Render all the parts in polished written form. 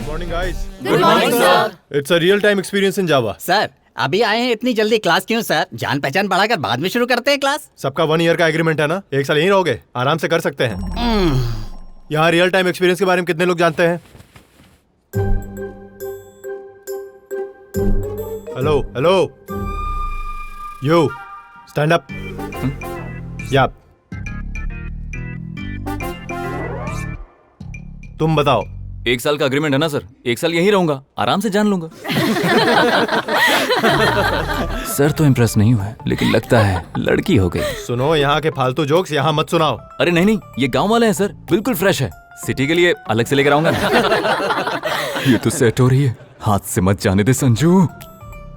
morning, guys. Good morning, sir. It's a real-time experience in Java. Sir अभी आए हैं, इतनी जल्दी क्लास क्यों सर? जान पहचान बढ़ाकर बाद में शुरू करते हैं क्लास। सबका 1 ईयर का एग्रीमेंट है ना, 1 साल यहीं रहोगे, आराम से कर सकते हैं। यहाँ रियल टाइम एक्सपीरियंस के बारे में कितने लोग जानते हैं? Hello hello, you stand up. या तुम बताओ। 1 साल का अग्रीमेंट है ना सर, 1 साल यहीं रहूंगा, आराम से जान लूंगा। सर तो इम्प्रेस नहीं हुआ, लेकिन लगता है लड़की हो गई। सुनो, यहाँ के फालतू जोक्स यहाँ मत सुनाओ। अरे नहीं नहीं, ये गांव वाले हैं सर, बिल्कुल फ्रेश है। सिटी के लिए अलग से लेकर आऊंगा। ये तो सेट हो रही है, हाथ से मत जाने दे Sanju.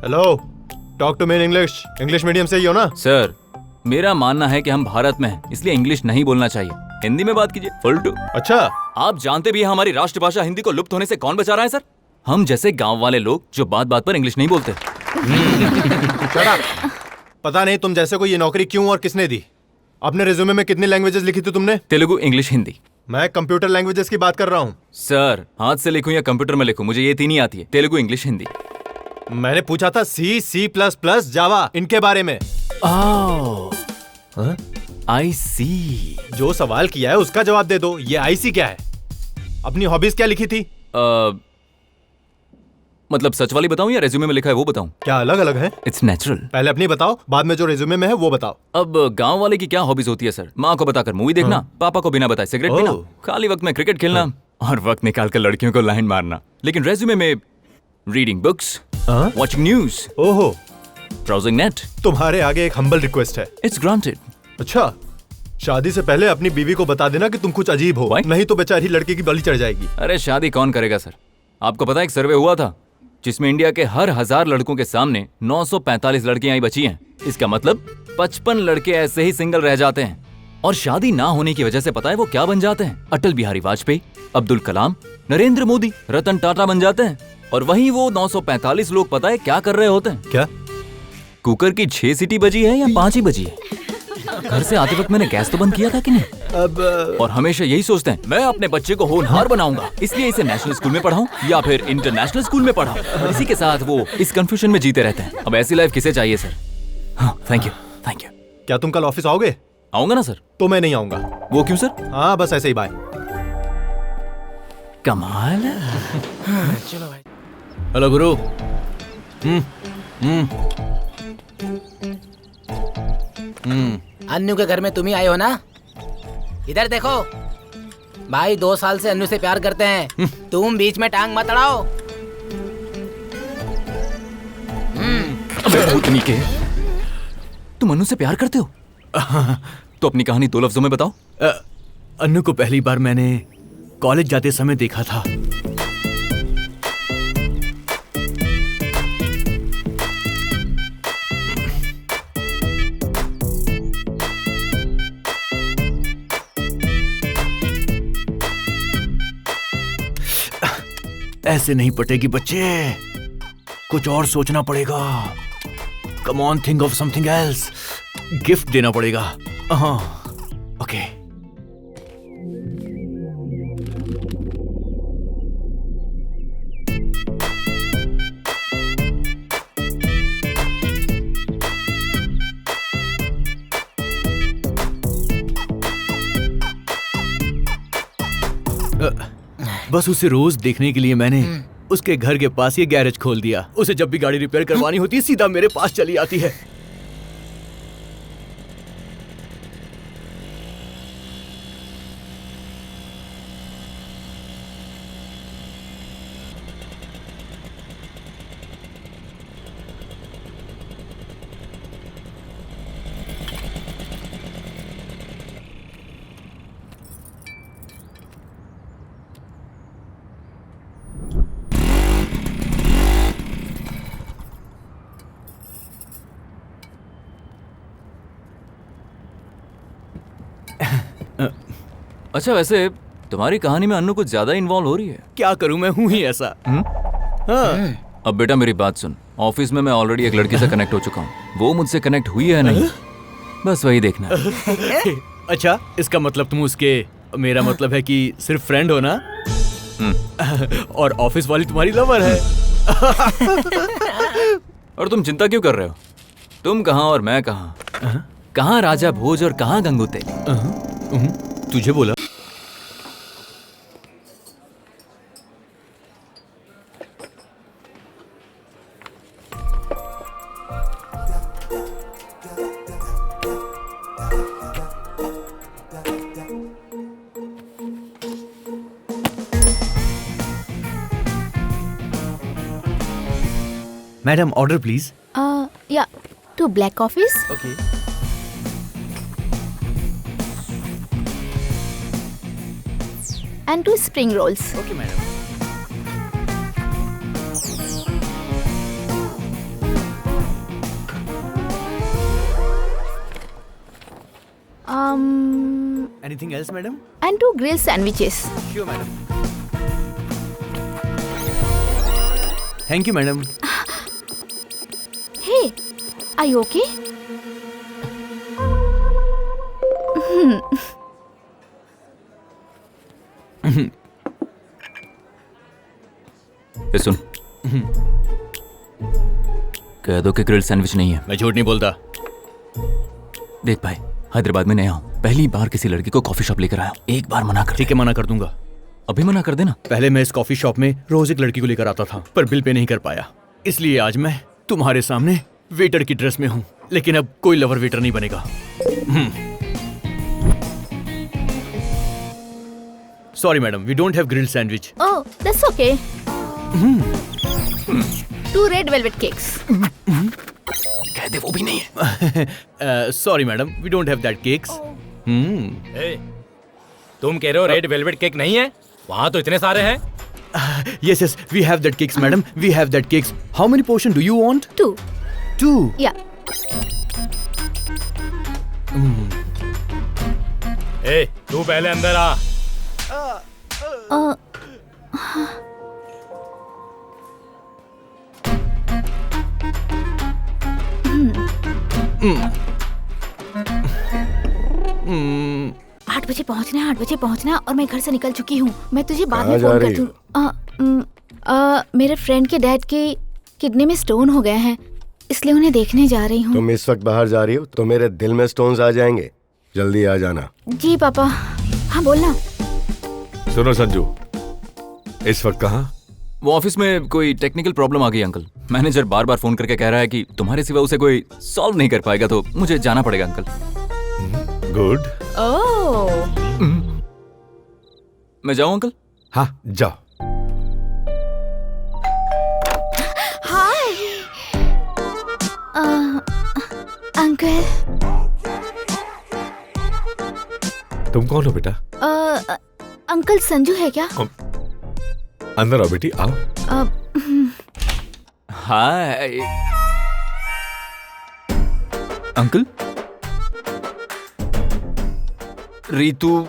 Hello, talk to me in English. English medium से ही हो ना? सर मेरा मानना है कि हम भारत में हैं, इसलिए इंग्लिश नहीं बोलना चाहिए, हिंदी में बात कीजिए। फुलटू। अच्छा, आप जानते भी हैं हमारी राष्ट्रभाषा हिंदी को लुप्त होने से कौन बचा रहा है सर? हम जैसे गांव वाले लोग जो बात बात पर इंग्लिश नहीं बोलते। पता नहीं तुम जैसे को ये नौकरी क्यों और किसने दी। अपने रिज्यूमे में कितनी लैंग्वेजेस लिखी थी तुमने? तेलुगु, इंग्लिश, हिंदी। मैं कंप्यूटर लैंग्वेजेस की बात कर रहा हूँ। सर हाथ से लिखूं या कंप्यूटर में लिखूं, मुझे ये तीन ही आती है, तेलुगु, इंग्लिश, हिंदी। मैंने पूछा था सी, C++, जावा, इनके बारे में। आई सी। जो सवाल किया है उसका जवाब दे दो। ये IC क्या है? अपनी हॉबीज क्या लिखी थी? मतलब सच वाली बताऊं या रेज्यूमे में लिखा है वो बताऊं? क्या अलग अलग है? It's natural. पहले अपनी बताओ, बाद में जो रेज्यूमे में है वो बताओ। अब गांव वाले की क्या हॉबीज होती है सर? माँ को बताकर मूवी देखना, पापा को बिना बताए सिगरेट पीना, खाली वक्त में क्रिकेट खेलना और वक्त निकालकर लड़कियों को लाइन मारना। लेकिन रेज्यूमे में रीडिंग बुक्स, वॉचिंग न्यूज, ओहो, ब्राउजिंग नेट। तुम्हारे आगे एक हम्बल रिक्वेस्ट है। It's granted. अच्छा, शादी से पहले अपनी बीवी को बता देना कि तुम कुछ अजीब हो। Why? नहीं तो बेचारी लड़की की बलि चढ़ जाएगी। अरे शादी कौन करेगा सर? आपको पता है एक सर्वे हुआ था जिसमें इंडिया के हर 1000 लड़कों के सामने 945 लड़कियां ही बची हैं। इसका मतलब 55 लड़के ऐसे ही सिंगल रह जाते हैं। और शादी ना होने की वजह से पता है वो क्या बन जाते हैं? अटल बिहारी वाजपेयी, अब्दुल कलाम, नरेंद्र मोदी, रतन टाटा बन जाते हैं। और वहीं वो 945 लोग पता है क्या कर रहे होते हैं? क्या? कुकर की 6 सीटी बजी है या 5 ही बजी है? घर से आते वक्त मैंने गैस तो बंद किया था कि नहीं? और हमेशा यही सोचते हैं मैं अपने बच्चे को होनहार बनाऊंगा, इसलिए इसे नेशनल स्कूल में पढ़ाऊं या फिर इंटरनेशनल स्कूल में पढ़ाऊं। और इसी के साथ वो इस कंफ्यूजन में जीते रहते हैं। अब ऐसी लाइफ किसे चाहिए सर? हाँ, थैंक यू। क्या तुम कल ऑफिस आओगे? आऊंगा ना सर। तो मैं नहीं आऊंगा। वो क्यों सर? हाँ, बस ऐसे ही, बाय। कमाल। चलो भाई। हेलो गुरु। अन्नू के घर में तुम ही आए हो ना? इधर देखो भाई, 2 साल से अन्नू से प्यार करते हैं, तुम बीच में टांग मत अड़ाओ। अबे भूतनी के, तुम अन्नू से प्यार करते हो? तो अपनी कहानी 2 लफ्जों में बताओ। अन्नू को पहली बार मैंने कॉलेज जाते समय देखा था। ऐसे नहीं पटेगी बच्चे, कुछ और सोचना पड़ेगा। Come on, think of something else. Gift देना पड़ेगा। हाँ, ओके। बस उसे रोज देखने के लिए मैंने उसके घर के पास ये गैरेज खोल दिया। उसे जब भी गाड़ी रिपेयर करवानी होती है सीधा मेरे पास चली आती है। अच्छा वैसे तुम्हारी कहानी में अन्नू कुछ ज्यादा इन्वॉल्व हो रही है। क्या करूं, मैं हूं ही ऐसा। हाँ। अब बेटा मेरी बात सुन, ऑफिस में मैं ऑलरेडी एक लड़की से कनेक्ट हो चुका हूँ, वो मुझसे कनेक्ट हुई है नहीं, बस वही देखना। अच्छा, इसका मतलब तुम उसके, मेरा मतलब है कि सिर्फ फ्रेंड हो ना? और ऑफिस वाली तुम्हारी लवर है। और तुम चिंता क्यों कर रहे हो? तुम कहाँ और मैं कहाँ? कहाँ राजा भोज और कहाँ गंगूते? तुझे बोला। Madam order please. Yeah, 2 black coffees okay. and 2 spring rolls. Okay madam. Anything else madam? And 2 grilled sandwiches. Sure madam. Thank you madam. Hey, are you okay? ये सुन, कह दो कि ग्रिल्ड सैंडविच नहीं है। मैं झूठ नहीं बोलता। देख भाई, हैदराबाद में नया हूँ, पहली बार किसी लड़की को कॉफी शॉप लेकर आया हूँ। एक बार मना कर। ठीक है, मना कर दूंगा। अभी मना कर देना। पहले मैं इस कॉफी शॉप में रोज एक लड़की को लेकर आता था, पर बिल पे नहीं कर पाया, इसलिए आज मैं तुम्हारे सामने वेटर की ड्रेस में हूँ। लेकिन अब कोई लवर वेटर नहीं बनेगा। Sorry madam, we don't have grilled sandwich. Oh, that's okay. 2 red velvet cakes. कह दे वो भी नहीं है। Sorry madam, we don't have that cakes. तुम कह रहे हो रेड वेलवेट केक नहीं है? वहाँ तो इतने सारे हैं। Yes, yes, we have that cakes, madam. We have that cakes. How many portion do you want? 2. 2. Yeah. ए, तू पहले अंदर आ। Uh, आठ बजे पहुंचना है, 8 बजे पहुंचना है, और मैं घर से निकल चुकी हूँ। मैं तुझे बाद में फोन कर दूँ। मेरे फ्रेंड के डैड के किडनी में स्टोन हो गए हैं, इसलिए उन्हें देखने जा रही हूँ। तुम इस वक्त बाहर जा रही हो तो मेरे दिल में स्टोन्स आ जाएंगे, जल्दी आ जाना। जी पापा। हाँ बोलना। सुनो संजू, इस वक्त कहाँ? वो ऑफिस में कोई टेक्निकल प्रॉब्लम आ गई अंकल। मैनेजर बार बार फोन करके कह रहा है कि तुम्हारे सिवा उसे कोई सॉल्व नहीं कर पाएगा, तो मुझे जाना पड़ेगा अंकल। गुड। ओह। मैं जाऊँ अंकल? हाँ जाओ। Hi uncle. तुम कौन हो बेटा? अंकल संजू है क्या? अंदर आओ बेटी, आओ। हाय अंकल, रीतू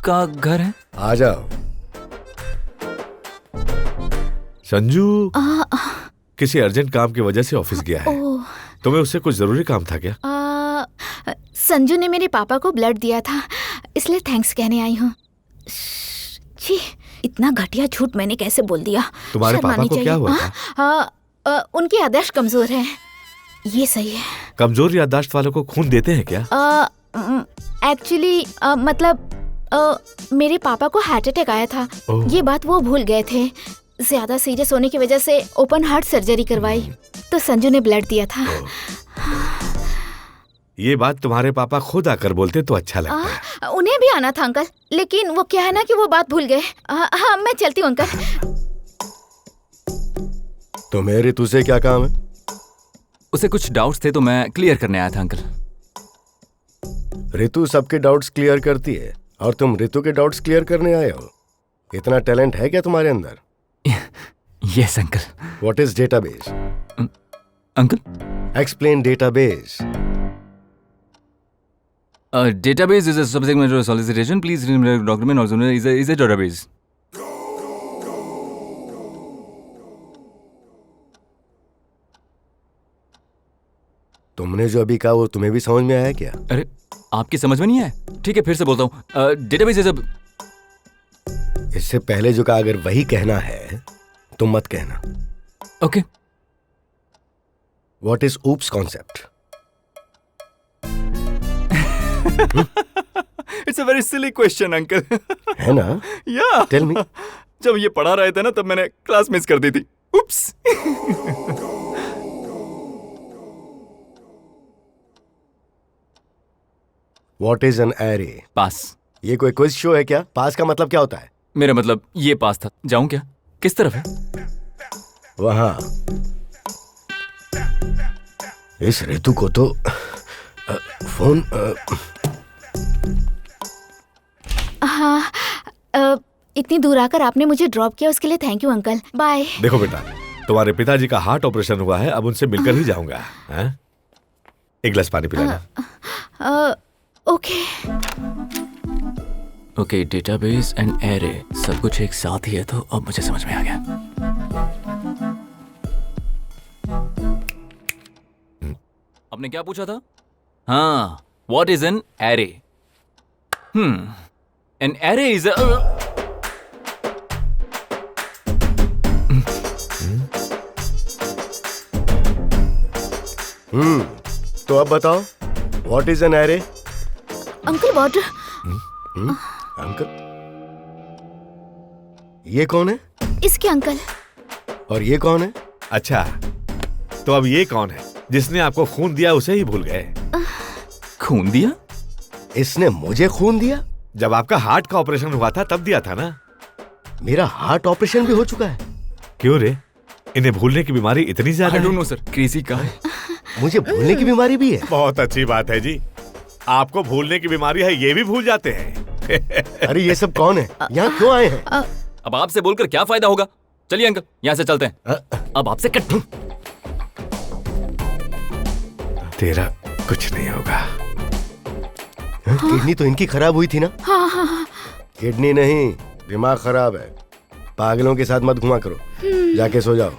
का घर है। आ जाओ। संजू किसी अर्जेंट काम की वजह से ऑफिस गया है। तुम्हें उससे कुछ जरूरी काम था क्या? संजू ने मेरे पापा को ब्लड दिया था, इसलिए थैंक्स कहने आई हूँ। जी, इतना घटिया झूठ मैंने कैसे बोल दिया? तुम्हारे शर्म पापा आनी को क्या चाहिए। हुआ था? उनकी याददाश्त कमजोर है। ये सही है। कमजोर याददाश्त वालों को खून देते हैं क्या? एक्चुअली मतलब मेरे पापा को हार्ट अटैक आया था, ये बात वो भूल गए थे। ज्यादा सीरियस होने की वजह से ओपन हार्ट सर्जरी करवाई, तो संजू ने ब्लड दिया था। ये बात तुम्हारे पापा खुद आकर बोलते तो अच्छा लगता है। उन्हें भी आना था अंकल, लेकिन वो क्या है ना कि वो बात भूल गए। हाँ मैं चलती हूँ अंकल। तुम्हें ऋतु से क्या काम है? उसे कुछ डाउट्स थे तो मैं क्लियर करने आया था अंकल। ऋतु सबके डाउट्स क्लियर करती है और तुम ऋतु के डाउट्स क्लियर करने आए हो। इतना टैलेंट है क्या तुम्हारे अंदर? Yes uncle. What is database? Uncle, explain database. database is a subject matter solicitation. Please remember document also is a database. तुमने जो अभी कहा वो तुम्हें भी समझ में आया क्या? अरे आपकी समझ में नहीं आया? ठीक है फिर से बोलता हूँ। डेटाबेस इज इससे पहले जो कहा, अगर वही कहना है तो मत कहना। Okay. What is oops concept? It's a very silly question uncle. है ना? या टेल मी। जब ये पढ़ा रहे थे ना, तब मैंने क्लास मिस कर दी थी। Oops. What is an array? Pass. ये कोई क्विज शो है क्या? पास का मतलब क्या होता है? मेरा मतलब ये पास था। जाऊं क्या? किस तरफ है? वहां। इस ऋतु को तो फोन हाँ, इतनी दूर आकर आपने मुझे ड्रॉप किया, उसके लिए थैंक यू अंकल। बाय। देखो बेटा, तुम्हारे पिताजी का हार्ट ऑपरेशन हुआ है, अब उनसे मिलकर ही जाऊंगा। हाँ? एक गिलास पानी पिलाना। Okay. Okay, database and array सब कुछ एक साथ ही है, तो अब मुझे समझ में आ गया। आपने क्या पूछा था? हाँ, what is an array? An array is तो अब बताओ, what is an array? Uncle water. Uncle? ये कौन है? इसके अंकल। और ये कौन है? अच्छा, तो अब ये कौन है जिसने आपको खून दिया, उसे ही भूल गए? खून दिया? इसने मुझे खून दिया? जब आपका हार्ट का ऑपरेशन हुआ था तब दिया था ना। मेरा हार्ट ऑपरेशन भी हो चुका है? क्यों रे, इन्हें भूलने की बीमारी इतनी ज्यादा? I don't know sir, crazy का है। मुझे भूलने की बीमारी भी है? बहुत अच्छी बात है जी, आपको भूलने की बीमारी है, ये भी भूल जाते हैं। अरे ये सब कौन है? यहाँ क्यों आए हैं? अब आपसे बोलकर क्या फायदा होगा? चलिए अंकल, यहाँ से चलते हैं। अब आपसे कट। तेरा कुछ नहीं होगा। किडनी तो इनकी खराब हुई थी ना? हाँ। किडनी नहीं, दिमाग खराब है। पागलों के साथ मत घुमा करो, जाके सो जाओ।